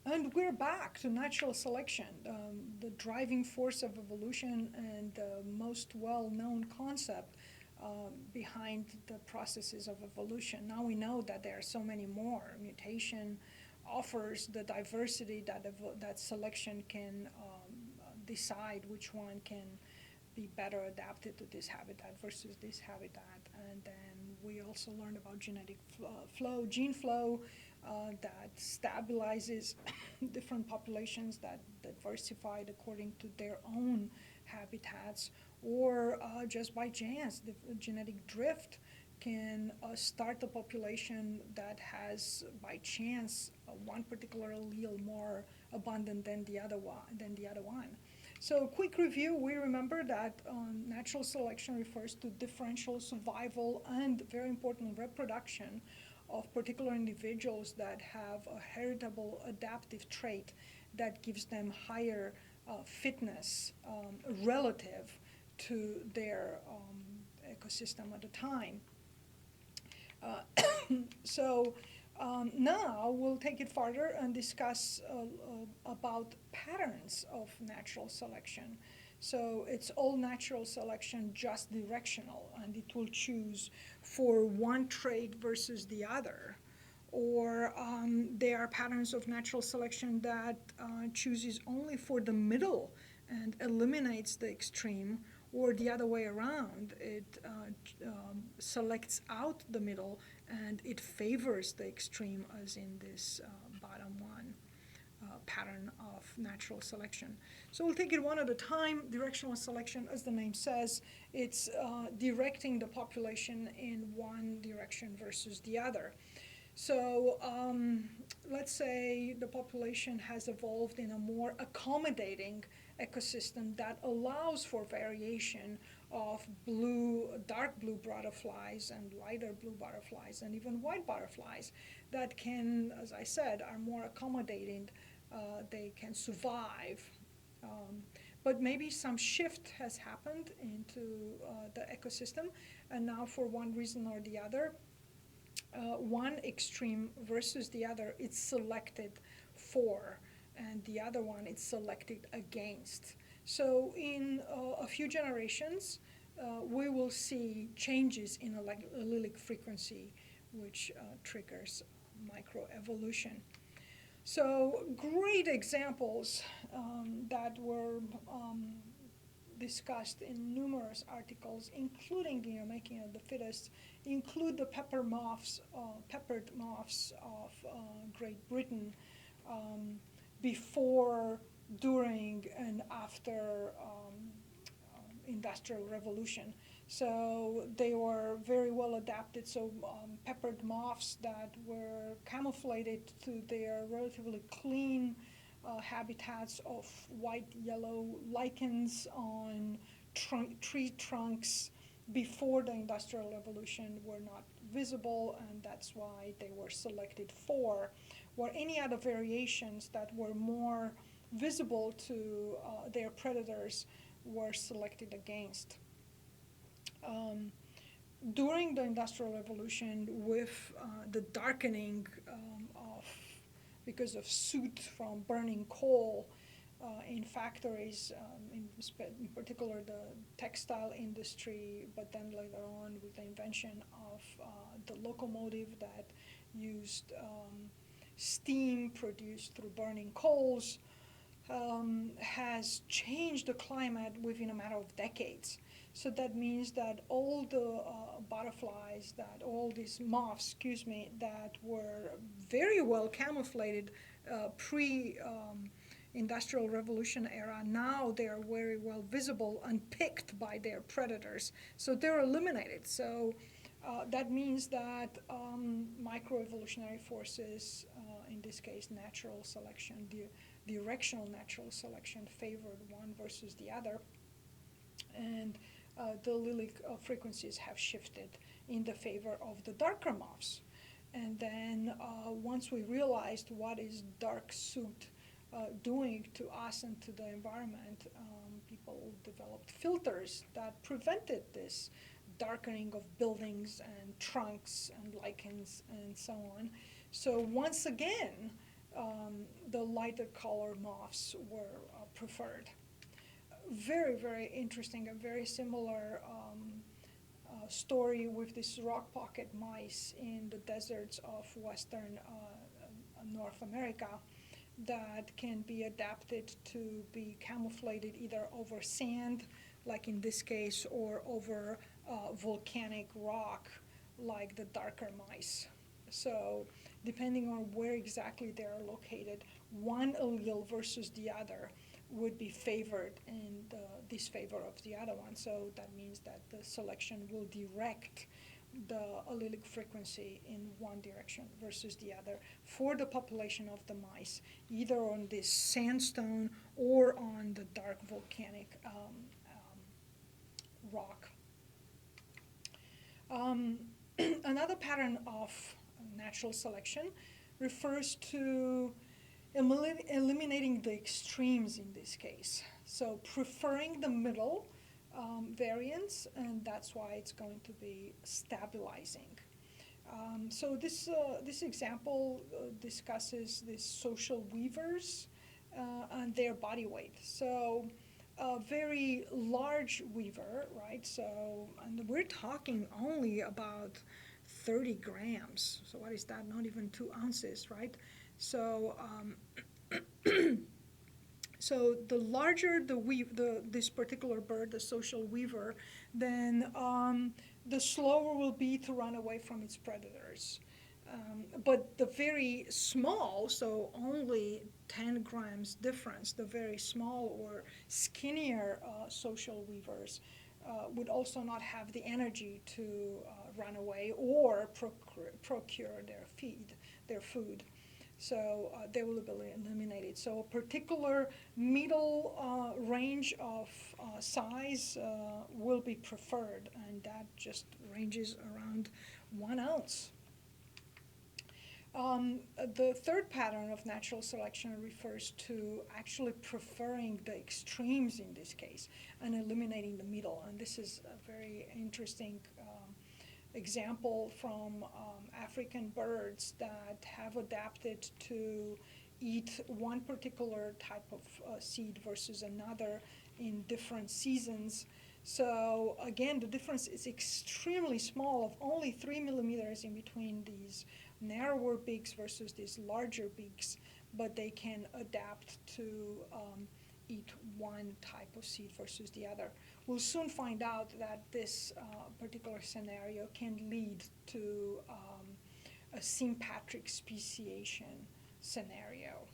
And we're back to natural selection, the driving force of evolution and the most well-known concept behind the processes of evolution. Now we know that there are so many more. Mutation offers the diversity that selection can decide which one can be better adapted to this habitat versus this habitat. And then we also learned about genetic flow, gene flow, that stabilizes different populations that diversified according to their own habitats, or just by chance, the genetic drift can start a population that has, by chance, one particular allele more abundant than the other one. So, quick review: we remember that natural selection refers to differential survival and, very important, reproduction of particular individuals that have a heritable adaptive trait that gives them higher fitness relative to their ecosystem at the time. Uh, so now we'll take it further and discuss about patterns of natural selection. So it's all natural selection, just directional, and it will choose for one trait versus the other. Or there are patterns of natural selection that chooses only for the middle and eliminates the extreme, or the other way around. It selects out the middle and it favors the extreme, as in this bottom one pattern of natural selection. So we'll take it one at a time. Directional selection, as the name says, it's directing the population in one direction versus the other. So let's say the population has evolved in a more accommodating ecosystem that allows for variation of dark blue butterflies and lighter blue butterflies and even white butterflies that can, as I said, are more accommodating. They can survive. Um, but maybe some shift has happened into the ecosystem, and now for one reason or the other, one extreme versus the other, it's selected for, and the other one it's selected against. So in a few generations, we will see changes in allelic frequency, which triggers microevolution. So great examples that were discussed in numerous articles, including Making of the Fittest, include the peppered moths of Great Britain before, during, and after Industrial Revolution. So they were very well adapted. So peppered moths that were camouflaged to their relatively clean habitats of white-yellow lichens on tree trunks before the Industrial Revolution were not visible, and that's why they were selected for. Or any other variations that were more visible to their predators were selected against. Um, During the Industrial Revolution, with the darkening of because of soot from burning coal in factories, in particular the textile industry, but then later on with the invention of the locomotive that used steam produced through burning coals, has changed the climate within a matter of decades. So that means that all the butterflies, all these moths, that were very well camouflaged pre-industrial revolution era, now they are very well visible and picked by their predators. So they're eliminated. So that means that microevolutionary forces, in this case natural selection, directional natural selection, favored one versus the other. And the allelic frequencies have shifted in the favor of the darker moths. And then once we realized what is dark soot doing to us and to the environment, people developed filters that prevented this darkening of buildings and trunks and lichens and so on. So once again, the lighter color moths were preferred. Very, very interesting, a very similar story with these rock pocket mice in the deserts of western North America that can be adapted to be camouflated either over sand, like in this case, or over volcanic rock, like the darker mice. So depending on where exactly they are located, one allele versus the other would be favored in the disfavor of the other one. So that means that the selection will direct the allelic frequency in one direction versus the other for the population of the mice, either on this sandstone or on the dark volcanic rock. Another pattern of natural selection refers to eliminating the extremes in this case. So preferring the middle variance, and that's why it's going to be stabilizing. So this example discusses these social weavers and their body weight. So a very large weaver, right? So, and we're talking only about 30 grams. So what is that? Not even 2 ounces, right? So, so the larger this particular bird, the social weaver, then the slower will be to run away from its predators. But the very small, so only 10 grams difference, the very small or skinnier social weavers would also not have the energy to run away or procure their food. So they will be eliminated. So a particular middle range of size will be preferred, and that just ranges around 1 ounce. The third pattern of natural selection refers to actually preferring the extremes in this case and eliminating the middle. And this is a very interesting example from African birds that have adapted to eat one particular type of seed versus another in different seasons. So again, the difference is extremely small, of only 3 millimeters in between these narrower beaks versus these larger beaks, but they can adapt to eat one type of seed versus the other. We'll soon find out that this particular scenario can lead to a sympatric speciation scenario.